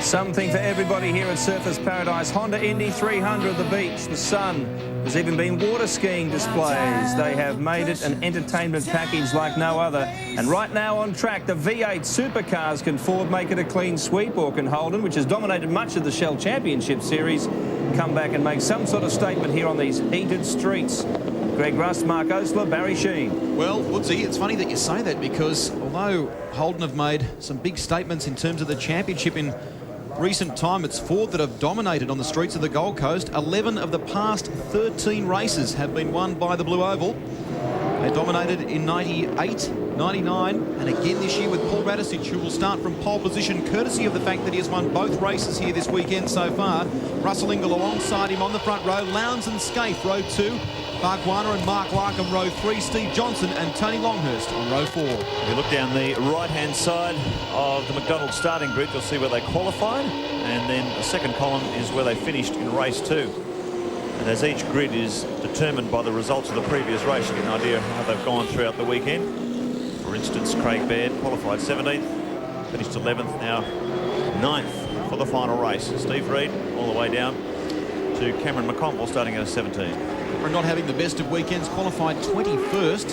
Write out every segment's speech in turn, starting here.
Something for everybody here at Surfers Paradise. Honda Indy 300, the beach, the sun. There's even been water skiing displays. They have made it an entertainment package like no other. And right now on track, the V8 Supercars. Can Ford make it a clean sweep, or can Holden, which has dominated much of the Shell Championship Series, come back and make some sort of statement here on these heated streets? Greg Rust, Mark Osler, Barry Sheen. Well, Woodsy, it's funny that you say that, because although Holden have made some big statements in terms of the championship in recent time, it's Ford that have dominated on the streets of the Gold Coast. 11 of the past 13 races have been won by the Blue Oval. They dominated in 98, 99, and again this year with Paul Radisich, who will start from pole position courtesy of the fact that he has won both races here this weekend so far. Russell Ingall alongside him on the front row. Lowndes and Scaife, row 2. Bargwanna and Mark Larkham, row 3. Steve Johnson and Tony Longhurst on row 4. If you look down the right-hand side of the McDonald starting grid, you'll see where they qualified, and then the second column is where they finished in race 2. And as each grid is determined by the results of the previous race, you get an idea of how they've gone throughout the weekend. For instance, Craig Baird qualified 17th, finished 11th, now 9th for the final race. Steve Reed all the way down to Cameron McConville starting at a 17. For not having the best of weekends, qualified 21st,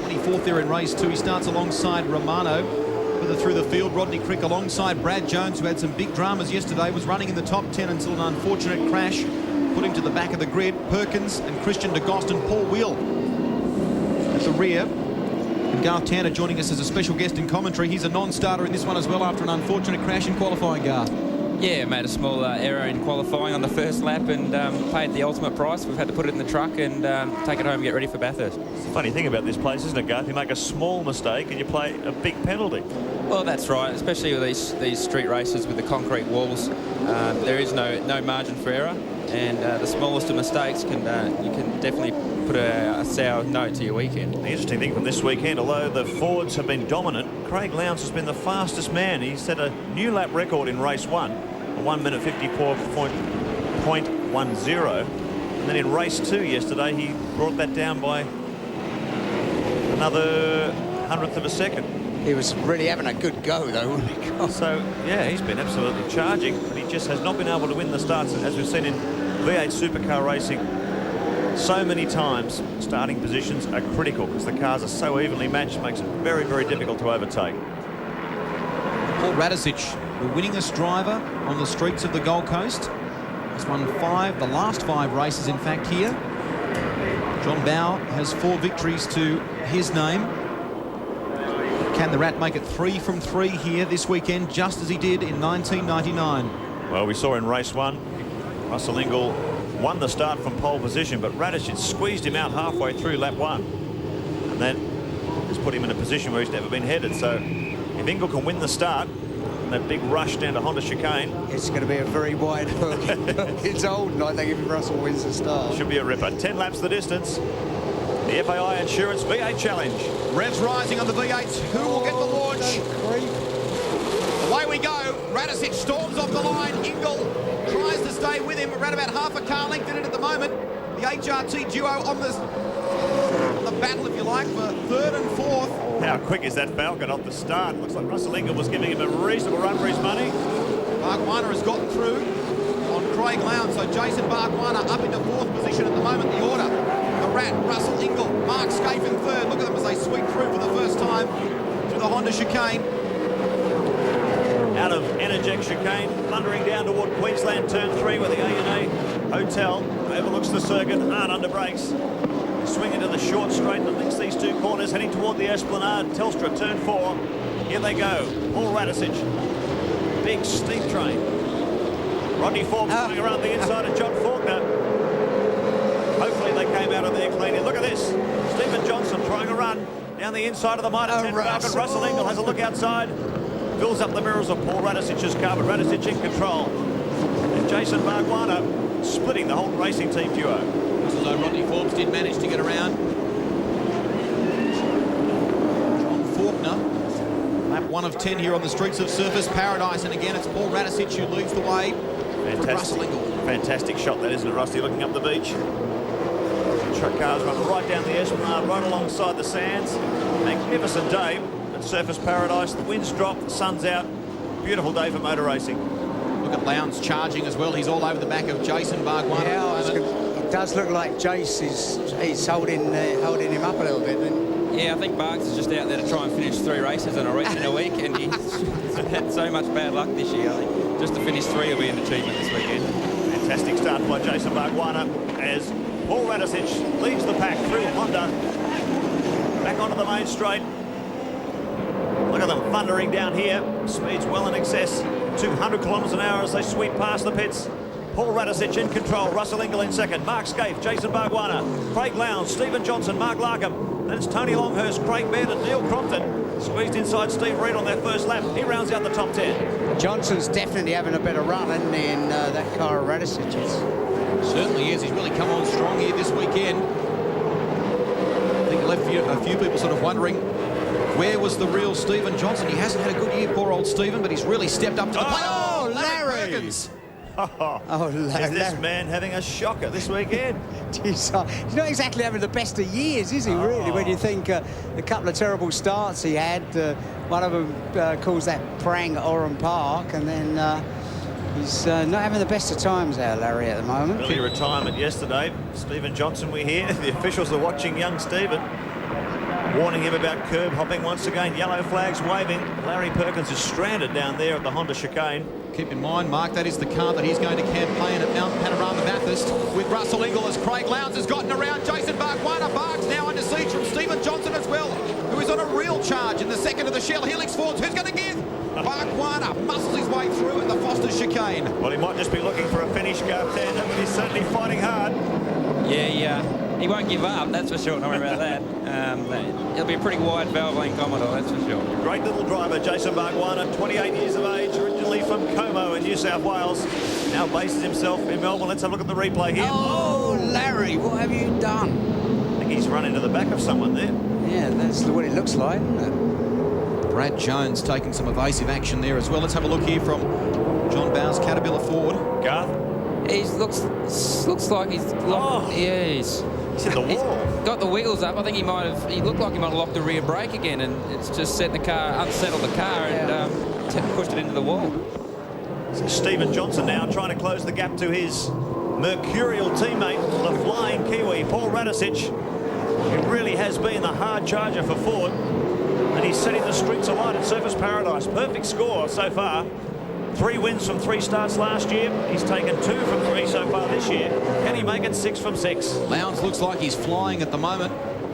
24th there in race 2. He starts alongside Romano. Further through the field, Rodney Crick alongside Brad Jones, who had some big dramas yesterday, was running in the top 10 until an unfortunate crash put him to the back of the grid. Perkins and Christian de Gost and Paul Wheel at the rear. And Garth Tanner joining us as a special guest in commentary. He's a non-starter in this one as well after an unfortunate crash in qualifying, Garth. Yeah, made a small error in qualifying on the first lap and paid the ultimate price. We've had to put it in the truck and take it home and get ready for Bathurst. It's the funny thing about this place, isn't it, Garth? You make a small mistake and you play a big penalty. Well, that's right, especially with these street races with the concrete walls. There is no margin for error, and the smallest of mistakes you can definitely put a sour note to your weekend. The interesting thing from this weekend, although the Fords have been dominant, Craig Lowndes has been the fastest man. He set a new lap record in race 1, a 1 minute 54.10. And then in race 2 yesterday, he brought that down by another 100th of a second. He was really having a good go, though, wasn't he? So, yeah, he's been absolutely charging, but he just has not been able to win the starts, as we've seen in V8 supercar racing. So many times, starting positions are critical because the cars are so evenly matched, makes it very, very difficult to overtake. Paul Radisich, the winningest driver on the streets of the Gold Coast. Has won the last 5 races, in fact, here. John Bowe has 4 victories to his name. Can the Rat make it 3 from 3 here this weekend, just as he did in 1999? Well, we saw in race 1, Russell Ingall won the start from pole position, but Radisich squeezed him out halfway through lap 1. And that has put him in a position where he's never been headed. So if Ingall can win the start, and that big rush down to Honda chicane, It's going to be a very wide It's old, and I think if Russell wins the start, should be a ripper. 10 laps the distance. The FAI Insurance V8 Challenge. Revs rising on the V8s. Who will get the launch? Away we go. Radisich storms off the line. Ingall tries to stay with him around about half a car length in it at the moment. The HRT duo on the battle, if you like, for 3rd and 4th. How quick is that Falcon off the start? Looks like Russell Ingall was giving him a reasonable run for his money. Bargwanna has gotten through on Craig Lowndes. So Jason Bargwanna up into 4th position at the moment. The order: the Rat, Russell Ingall, Mark Scaife in 3rd. Look at them as they sweep through for the first time through the Honda chicane. Out of Energex chicane, thundering down toward Queensland turn 3, where the A&A Hotel overlooks the circuit, hard under brakes. Swing into the short straight that links these 2 corners, heading toward the Esplanade. Telstra turn 4. Here they go. Paul Radisich. Big steep train. Rodney Forbes coming around the inside of John Faulkner. Hopefully they came out of there cleanly. Look at this. Stephen Johnson trying a run down the inside of the Mitre 10 Falcon. Russell Ingall has a look outside. Fills up the mirrors of Paul Radisich's car, but Radisich in control. And Jason Bargwanna splitting the whole racing team duo. Although Rodney Forbes did manage to get around. John Faulkner, lap 1 of 10 here on the streets of Surfers Paradise, and again it's Paul Radisich who leads the way for Russell Ingall. Fantastic shot that, isn't it, Rusty? Looking up the beach. Truck cars run right down the Esplanade, right alongside the sands. Magnificent day. at Surfers Paradise. The wind's dropped, the sun's out. Beautiful day for motor racing. Look at Lowndes charging as well. He's all over the back of Jason Bargwanna. Yeah, it does look like Jace is holding him up a little bit. Yeah, I think Barks is just out there to try and finish 3 races in a week, and he's had so much bad luck this year. I think just to finish 3 will be an achievement this weekend. Fantastic start by Jason Bargwanna as Paul Radicic leads the pack through Honda. Back onto the main straight. Look at them thundering down here. Speed's well in excess. 200 kilometres an hour as they sweep past the pits. Paul Radicic in control. Russell Ingall in second. Mark Scaife, Jason Bargwanna, Craig Lowndes, Stephen Johnson, Mark Larkham. Then it's Tony Longhurst, Craig Baird and Neil Crompton. Squeezed inside Steve Reed on their first lap. He rounds out the top 10. Johnson's definitely having a better run, isn't he, in that car of Radicic's? Certainly is. He's really come on strong here this weekend. I think it left a few people sort of wondering where was the real Stephen Johnson. He hasn't had a good year, poor old Stephen, but he's really stepped up to the plate. Oh, Larry! Is this man having a shocker this weekend? He's not exactly having the best of years, is he, really? When you think the couple of terrible starts he had, one of them calls that prang at Oran Park, and then he's not having the best of times there, Larry, at the moment. Early retirement yesterday. Stephen Johnson, we hear. The officials are watching young Stephen, warning him about curb hopping once again. Yellow flags waving. Larry Perkins is stranded down there at the Honda chicane. Keep in mind, Mark, that is the car that he's going to campaign at Mount Panorama Bathurst with Russell Ingall as Craig Lowndes has gotten around Jason Bargwanna. Barks now under siege from Stephen Johnson as well, who is on a real charge in the second of the Shell Helix Fords. Who's going to give? Bargwanna muscles his way through at the Foster's chicane. Well, he might just be looking for a finish, Garth, but he's certainly fighting hard. Yeah, he won't give up, that's for sure. Don't worry about that. He'll be a pretty wide Valvoline Commodore, that's for sure. Great little driver, Jason Bargwanna, 28 years of age, originally from Como in New South Wales. Now bases himself in Melbourne. Let's have a look at the replay here. Oh, Larry, what have you done? I think he's run into the back of someone there. Yeah, that's what it looks like, isn't it? Brad Jones taking some evasive action there as well. Let's have a look here from John Bowes' Caterpillar Ford. Garth? He looks like he's locked. Yeah, he's hit the wall. Got the wheels up. I think he looked like he might have locked the rear brake again, and it's just set the car, unsettled the car, and pushed it into the wall. So Stephen Johnson now trying to close the gap to his mercurial teammate, the flying Kiwi, Paul Radicic. He really has been the hard charger for Ford, and he's setting the streets alight at Surfers Paradise. Perfect score so far. 3 wins from 3 starts last year. He's taken 2 from 3 so far this year. Can he make it 6 from 6? Lowndes looks like he's flying at the moment,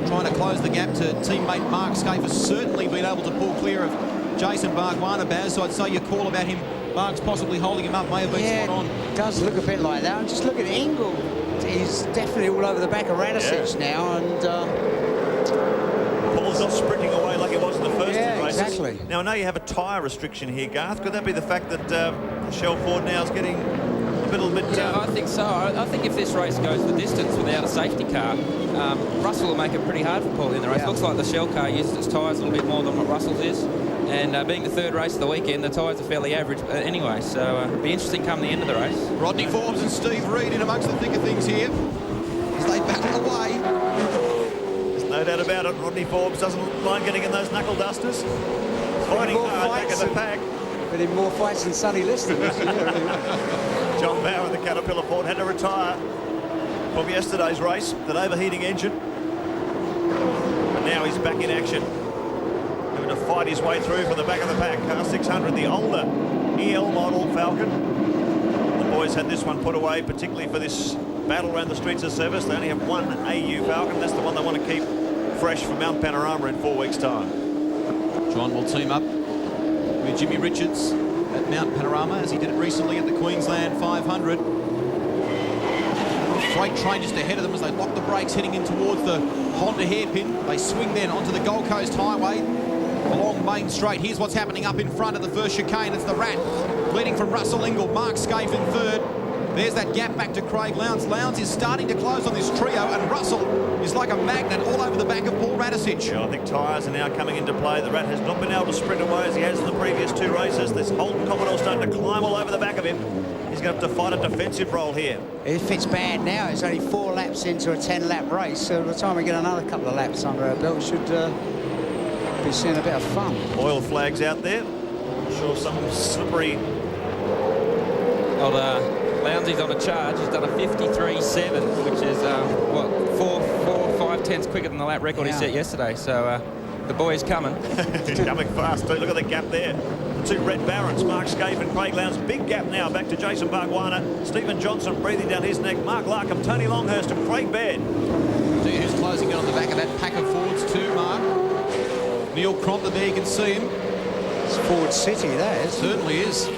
trying to close the gap to teammate Mark Scaife. Has certainly been able to pull clear of Jason Bargwanna, Baz. So I'd say your call about him, Barks possibly holding him up, may have been spot on. It does look a bit like that. And just look at Ingall. He's definitely all over the back of Radicic now, and Paul's not sprinting away like he was in the first 2 races. Exactly. Now, I know you have a tyre restriction here, Garth. Could that be the fact that Shell Ford now is getting a little bit... Yeah, I think so. I think if this race goes the distance without a safety car, Russell will make it pretty hard for Paul in the race. Yeah. Looks like the Shell car uses its tyres a little bit more than what Russell's is. And being the 3rd race of the weekend, the tyres are fairly average anyway. So it'll be interesting come the end of the race. Rodney Forbes and Steve Reed in amongst the thick of things here as they battle away. There's no doubt about it. Rodney Forbes doesn't mind getting in those knuckle dusters. Fighting hard back in the pack. but in more fights than Sonny Liston. John Bauer, the Caterpillar Ford, had to retire from yesterday's race, that overheating engine. But now he's back in action, having to fight his way through from the back of the pack. Car 600, the older EL model Falcon. The boys had this one put away, particularly for this battle around the streets of service. They only have one AU Falcon. That's the one they want to keep fresh for Mount Panorama in 4 weeks' time. John will team up with Jimmy Richards at Mount Panorama, as he did it recently at the Queensland 500. Freight train just ahead of them as they lock the brakes heading in towards the Honda hairpin. They swing then onto the Gold Coast Highway along Main Straight. Here's what's happening up in front of the first chicane. It's the Rat leading from Russell Ingall, Mark Scaife in third. There's that gap back to Craig Lowndes. Lowndes is starting to close on this trio, and Russell is like a magnet all over the back of Paul Radicic. Yeah, I think tyres are now coming into play. The Rat has not been able to sprint away as he has in the previous 2 races. This Holden Commodore starting to climb all over the back of him. He's going to have to fight a defensive role here. If it's bad now, it's only 4 laps into a 10-lap race, so by the time we get another couple of laps under our belt, should be seeing a bit of fun. Oil flags out there. I'm sure some slippery. Old Lownsy's on a charge. He's done a 53.7, which is, what, 5 tenths quicker than the lap record he set yesterday. So the boy's coming. He's coming fast too. Look at the gap there. The two Red Barons, Mark Scaife and Craig Lowndes. Big gap now back to Jason Bargwanna. Stephen Johnson breathing down his neck. Mark Larkham, Tony Longhurst and Craig Baird. See who's closing in on the back of that pack of Fords too, Mark. Neil Crompton there, you can see him. It's Ford City, that is. Certainly is.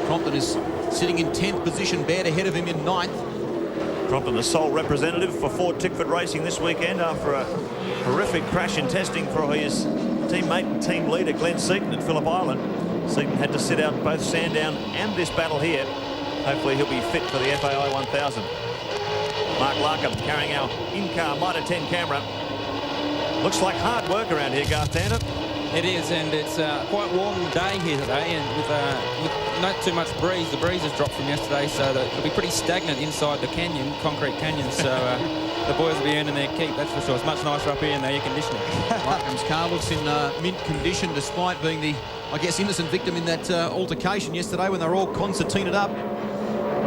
Crompton is sitting in 10th position, Baird ahead of him in 9th. Crompton, the sole representative for Ford Tickford Racing this weekend after a horrific crash in testing for his teammate and team leader Glenn Seaton at Phillip Island. Seaton had to sit out both Sandown and this battle here. Hopefully he'll be fit for the FAI 1000. Mark Larkham carrying our in-car Mitre 10 camera. Looks like hard work around here, Garth Tander. It is, and it's quite warm day here today, and with not too much breeze. The breeze has dropped from yesterday, so that it'll be pretty stagnant inside the canyon, concrete canyon. So the boys will be earning their keep, that's for sure. It's much nicer up here in the air conditioning. Larkham's car looks in mint condition, despite being the, I guess, innocent victim in that altercation yesterday when they were all concertinaed up.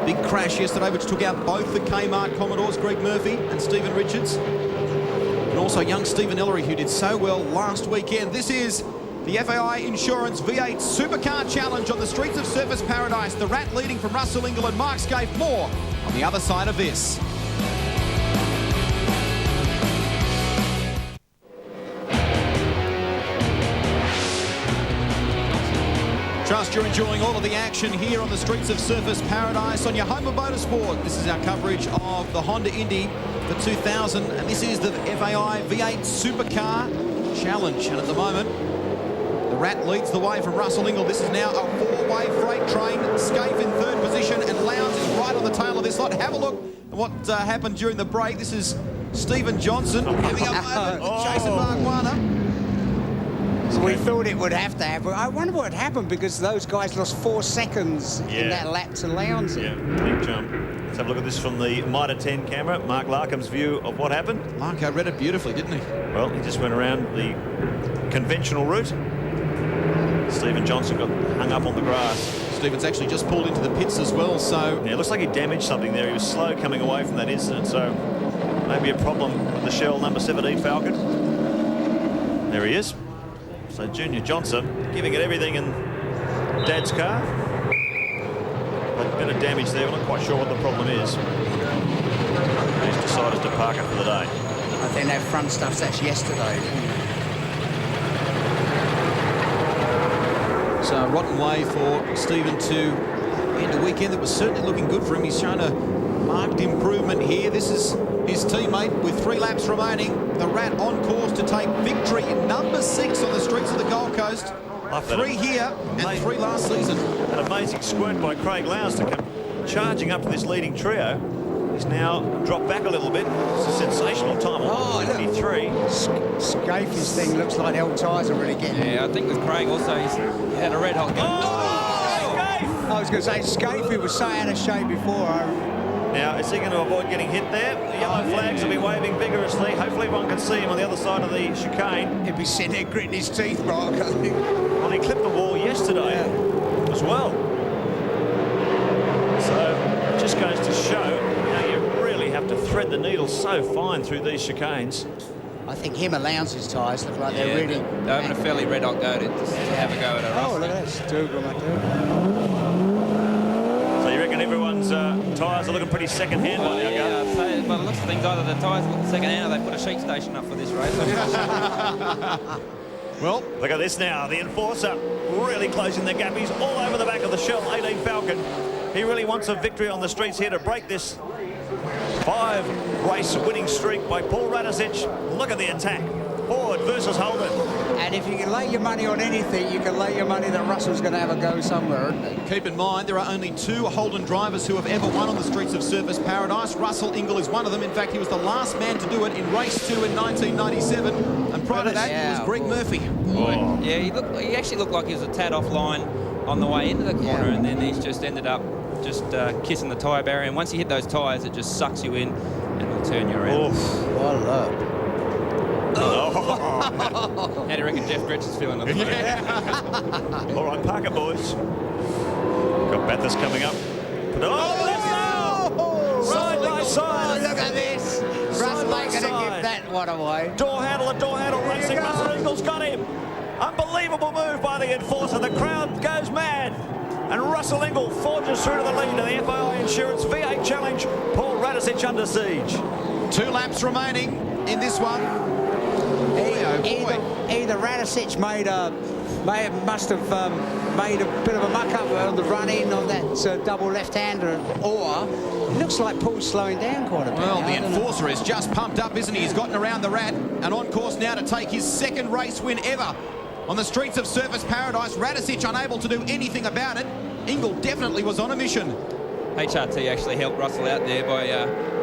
Big crash yesterday, which took out both the Kmart Commodores, Greg Murphy and Stephen Richards. And also young Stephen Ellery, who did so well last weekend. This is the FAI Insurance V8 Supercar Challenge on the streets of Surfers Paradise. The Rat leading from Russell Ingall and Mark Scaife. More on the other side of this. Trust you're enjoying all of the action here on the streets of Surfers Paradise on your home of motorsport. This is our coverage of the Honda Indy for 2000, and this is the FAI V8 Supercar Challenge. And at the moment, the Rat leads the way from Russell Ingall. This is now a four-way freight train. Scaife in third position, and Lowndes is right on the tail of this lot. Have a look at what happened during the break. This is Stephen Johnson having a moment with Jason Bargwanna. We thought it would have to happen. I wonder what happened, because those guys lost 4 seconds in that lap to Lowndes. Yeah, big jump. Let's have a look at this from the Mitre 10 camera. Mark Larkham's view of what happened. Larko read it beautifully, didn't he? Well, he just went around the conventional route. Stephen Johnson got hung up on the grass. Stephen's actually just pulled into the pits as well, so... Yeah, it looks like he damaged something there. He was slow coming away from that incident, so maybe a problem with the Shell number 17 Falcon. There he is. So Junior Johnson giving it everything in Dad's car. A bit of damage there. We're not quite sure what the problem is. He's decided to park it for the day. I think that front stuff, that's yesterday. So a rotten way for Stephen to end a weekend that was certainly looking good for him. He's shown a marked improvement here. This is his teammate with 3 laps remaining. The Rat on course to take victory number 6 on the streets of the Gold Coast. 3 here and 3 last season. An amazing squirt by Craig Lowndes to come charging up to this leading trio. He's now dropped back a little bit. It's a sensational time on 53. Scaife's thing looks like L tyres are really getting... Yeah, I think with Craig also, he's had a red hot go. I was going to say, Scaife was so out of shape before. Now, is he going to avoid getting hit there? The yellow flags will be waving vigorously. Hopefully everyone can see him on the other side of the chicane. He'd be sitting there gritting his teeth, Mark, I think. Well, he clipped the wall yesterday as well. So, it just goes to show how you really have to thread the needle so fine through these chicanes. I think him and Lowndes' tyres look like they're really... They're having a fairly red hot go to have a go at a Oh, look at that. Dougal, So you reckon everyone's tyres are looking pretty second-hand by now, yeah, I'd say, by the looks of things, either the tyres look second-hand or they put a sheet station up for this race. Well, look at this now. The Enforcer really closing the gap. He's all over the back of the Shell 18 Falcon. He really wants a victory on the streets here to break this 5-race winning streak by Paul Radicic. Look at the attack. Ford versus Holden. And if you can lay your money on anything, you can lay your money that Russell's going to have a go somewhere, isn't he? Keep in mind, there are only 2 Holden drivers who have ever won on the streets of Surfers Paradise. Russell Ingall is one of them. In fact, he was the last man to do it in race 2 in 1997. And prior to that, it was Greg Murphy. Oh. Yeah, he actually looked like he was a tad offline on the way into the corner, and then he's just ended up just kissing the tyre barrier. And once you hit those tyres, it just sucks you in and will turn you around. Well, look. How do you reckon Jeff Gretsch is feeling at the moment? All right, park it, boys. Got Bathurst coming up. Side by side. Look at this. Russell ain't going to give that one away. Door handle racing. Russell Ingall's got him. Unbelievable move by the enforcer. The crowd goes mad. And Russell Ingall forges through to the lead of the FAI Insurance V8 Challenge. Paul Radisich under siege. 2 laps remaining in this one. Either Radisich must have made a bit of a muck-up on the run-in on that double left-hander, or it looks like Paul's slowing down quite a bit. Well, the enforcer is just pumped up, isn't he? He's gotten around the Rat and on course now to take his 2nd race win ever on the streets of Surfers Paradise. Radisich unable to do anything about it. Ingall definitely was on a mission. HRT actually helped Russell out there by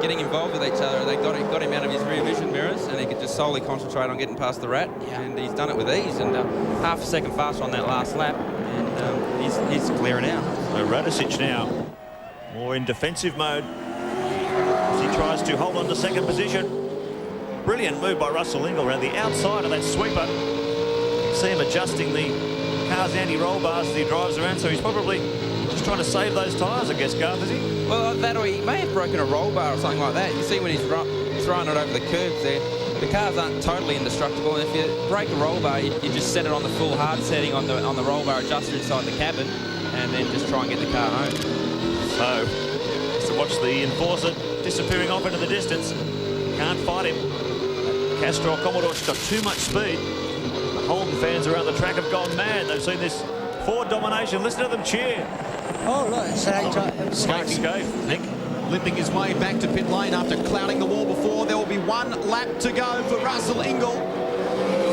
getting involved with each other. They got him out of his rear vision mirrors, and he could just solely concentrate on getting past the Rat. Yeah. And he's done it with ease, and half a second faster on that last lap, and he's clearing out. So Radisich now more in defensive mode as he tries to hold on to 2nd position. Brilliant move by Russell Ingall around the outside of that sweeper. You see him adjusting the car's anti-roll bars as he drives around, so he's probably just trying to save those tyres, I guess, Garth, is he? Well, that or he may have broken a roll bar or something like that. You see when he's throwing it over the curbs there, the cars aren't totally indestructible, and if you break a roll bar, you just set it on the full hard setting on the roll bar adjuster inside the cabin, and then just try and get the car home. So, just to watch the enforcer disappearing off into the distance. Can't fight him. Castrol Commodore's got too much speed. The Holden fans around the track have gone mad. They've seen this Ford domination. Listen to them cheer. Oh, look, it's Escape, Nick. Limping his way back to pit lane after clouding the wall before. There will be 1 lap to go for Russell Ingall.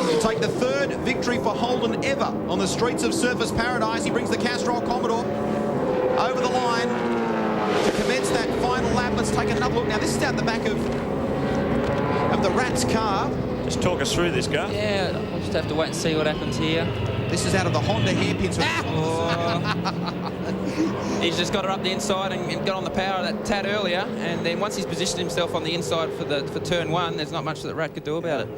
He'll take the 3rd victory for Holden ever on the streets of Surfers Paradise. He brings the Castrol Commodore over the line to commence that final lap. Let's take another look. Now, this is out the back of the Rat's car. Just talk us through this, Garth. Yeah, we'll just have to wait and see what happens here. This is out of the Honda hairpins. He's just got it up the inside and got on the power that tad earlier, and then once he's positioned himself on the inside for turn 1, there's not much that Rat could do about it.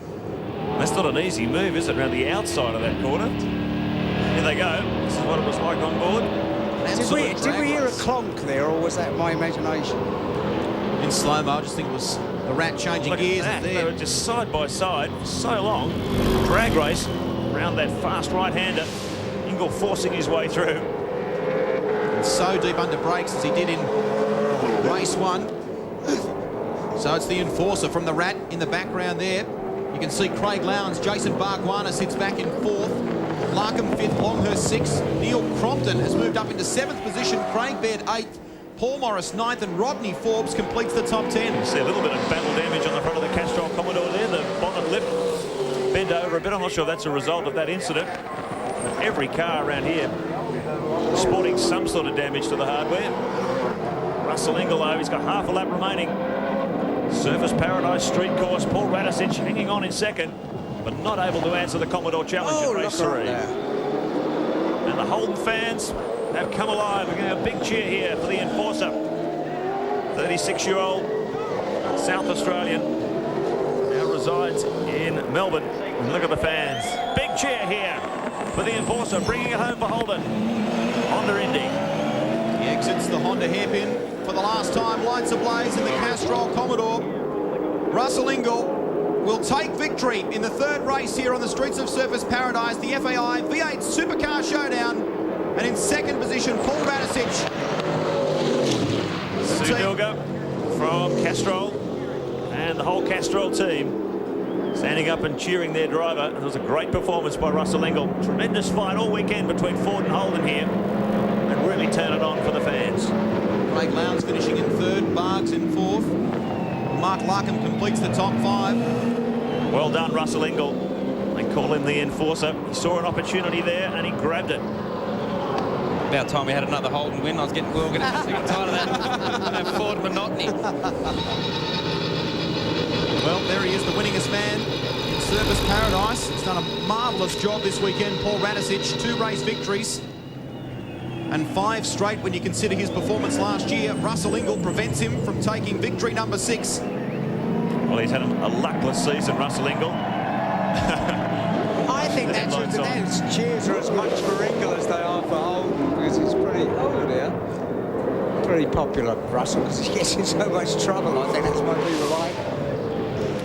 That's not an easy move, is it, around the outside of that corner? Here they go. This is what it was like on board. Did we hear a clonk there, or was that my imagination? In slow-mo, I just think it was the Rat changing gears there. there. They were just side by side for so long. Drag race around that fast right-hander. Ingall forcing his way through. And so deep under brakes as he did in race 1. So it's the enforcer from the Rat in the background there. You can see Craig Lowndes, Jason Bargwanna sits back in 4th. Larkham 5th, Longhurst 6th. Neil Crompton has moved up into 7th position. Craig Baird 8th. Paul Morris 9th, and Rodney Forbes completes the top 10. You see a little bit of battle damage on the front of the Castrol Commodore there. The bonnet lip bent over a bit. I'm not sure if that's a result of that incident. But every car around here sporting some sort of damage to the hardware. Russell Ingall, though, he's got half a lap remaining. Surfers Paradise Street Course. Paul Radisich hanging on in 2nd, but not able to answer the Commodore Challenge in race 3. And the Holden fans have come alive. We're getting a big cheer here for the enforcer. 36-year-old South Australian now resides in Melbourne. And look at the fans. Big cheer here for the enforcer, bringing it home for Holden. Honda Indy. He exits the Honda hairpin for the last time. Lights ablaze in the Castrol Commodore. Russell Ingall will take victory in the 3rd race here on the streets of Surfers Paradise, the FAI V8 Supercar Showdown. And in 2nd position, Paul Radisich. Sue Dilger from Castrol and the whole Castrol team standing up and cheering their driver. It was a great performance by Russell Ingall. Tremendous fight all weekend between Ford and Holden here, and really turn it on for the fans. Craig Lowndes finishing in 3rd, Bargs in 4th. Mark Larkham completes the top 5. Well done, Russell Ingall. They call him the enforcer. He saw an opportunity there and he grabbed it. About time we had another Holden win. We were getting sick and tired of that Ford monotony. Well, there he is, the winningest man in Surfers Paradise. He's done a marvellous job this weekend. Paul Radisich, 2 race victories and 5 straight when you consider his performance last year. Russell Ingall prevents him from taking victory number 6. Well, he's had a luckless season, Russell Ingall. I think that's cheers are as much for Ingle as they are for Holden, because he's pretty pretty popular, Russell, because he gets in so much trouble. I think that's what people like.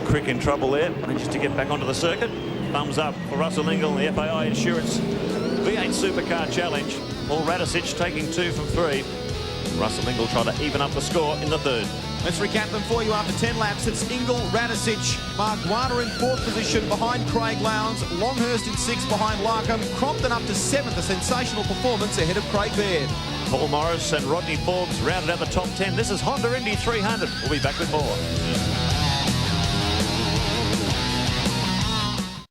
Crick in trouble there, manages to get back onto the circuit. Thumbs up for Russell Ingle in the FAI Insurance V8 Supercar Challenge. Paul Radicic taking 2 from 3. Russell Ingle trying to even up the score in the third. Let's recap them for you after 10 laps. It's Ingle, Radicic, Marguana in 4th position behind Craig Lowndes, Longhurst in 6th behind Larkham, Crompton up to 7th, a sensational performance ahead of Craig Baird. Paul Morris and Rodney Forbes rounded out the top 10. This is Honda Indy 300. We'll be back with more.